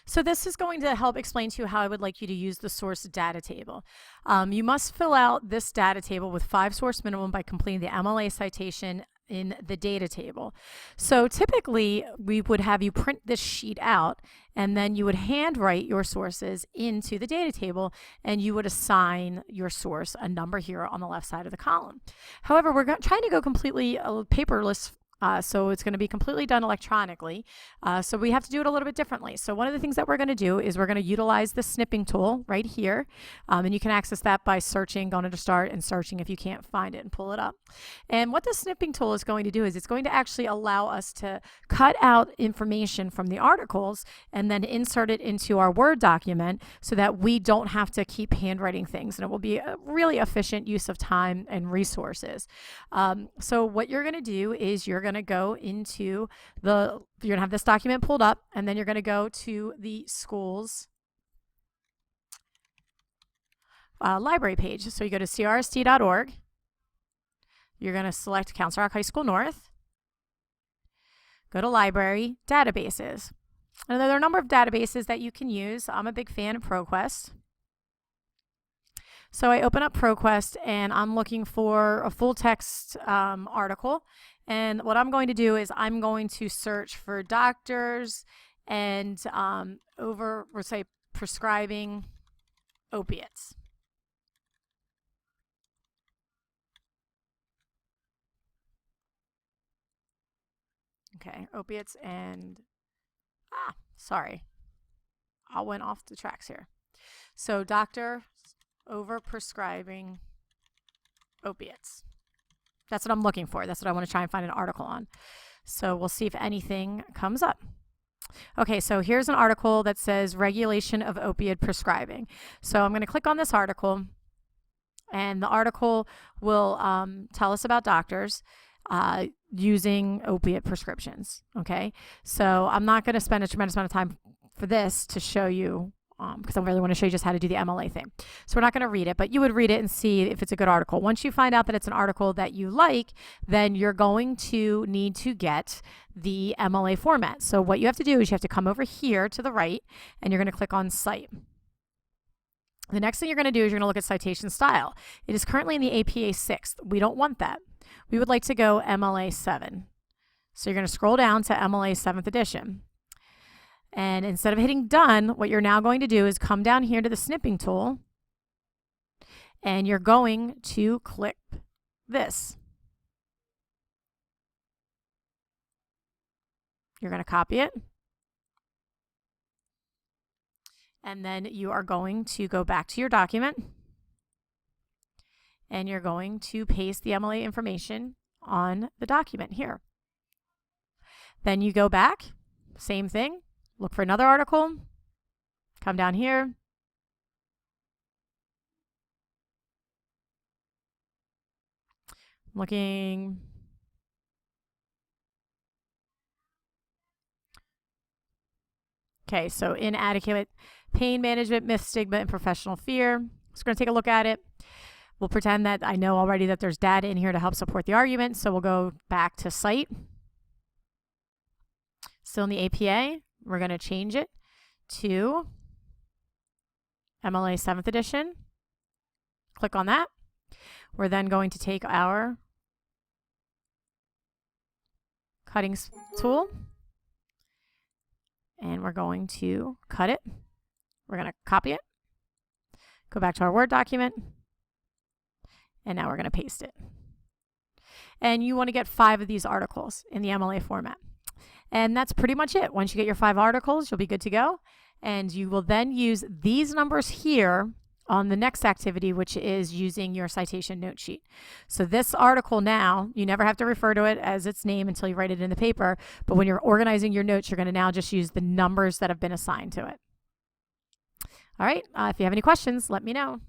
So this is going to help explain to you how I would like you to use the source data table. You must fill out this data table with 5 source minimum by completing the MLA citation in the data table. So typically we would have you print this sheet out and then you would handwrite your sources into the data table and you would assign your source a number here on the left side of the column. However, we're trying to go completely paperless, so it's going to be completely done electronically. So we have to do it a little bit differently. So one of the things that we're going to do is we're going to utilize the snipping tool right here. And you can access that by searching, going to start and searching if you can't find it and pull it up. And what the snipping tool is going to do is it's going to actually allow us to cut out information from the articles and then insert it into our Word document so that we don't have to keep handwriting things. And it will be a really efficient use of time and resources. So what you're going to do is you're going to go into you're going to have this document pulled up, and then you're going to go to the school's library page. So you go to crst.org. You're going to select Council Rock High School North. Go to Library, Databases. And there are a number of databases that you can use. I'm a big fan of Proquest. So I open up Proquest and I'm looking for a full text article. And what I'm going to do is I'm going to search for doctors and prescribing opiates. Okay, opiates and, sorry. I went off the tracks here. So doctor over prescribing opiates. That's what I'm looking for. That's what I want to try and find an article on. So we'll see if anything comes up. Okay, so here's an article that says regulation of opioid prescribing. So I'm going to click on this article, and the article will tell us about doctors using opiate prescriptions. Okay, so I'm not going to spend a tremendous amount of time for this to show you because I really want to show you just how to do the MLA thing. So we're not going to read it, but you would read it and see if it's a good article. Once you find out that it's an article that you like, then you're going to need to get the MLA format. So what you have to do is you have to come over here to the right, and you're going to click on Cite. The next thing you're going to do is you're going to look at citation style. It is currently in the APA 6th. We don't want that. We would like to go MLA 7. So you're going to scroll down to MLA 7th edition. And instead of hitting done, what you're now going to do is come down here to the snipping tool, and you're going to click this. You're going to copy it. And then you are going to go back to your document, and you're going to paste the MLA information on the document here. Then you go back, same thing. Look for another article, come down here, looking, okay, so inadequate pain management, myth, stigma, and professional fear. So we're going to take a look at it. We'll pretend that I know already that there's data in here to help support the argument, so we'll go back to Cite. Still in the APA. We're going to change it to MLA 7th edition. Click on that. We're then going to take our cutting tool and we're going to cut it. We're going to copy it, go back to our Word document, and now we're going to paste it. And you want to get 5 of these articles in the MLA format. And that's pretty much it. Once you get your 5 articles, you'll be good to go. And you will then use these numbers here on the next activity, which is using your citation note sheet. So this article now, you never have to refer to it as its name until you write it in the paper. But when you're organizing your notes, you're going to now just use the numbers that have been assigned to it. All right. If you have any questions, let me know.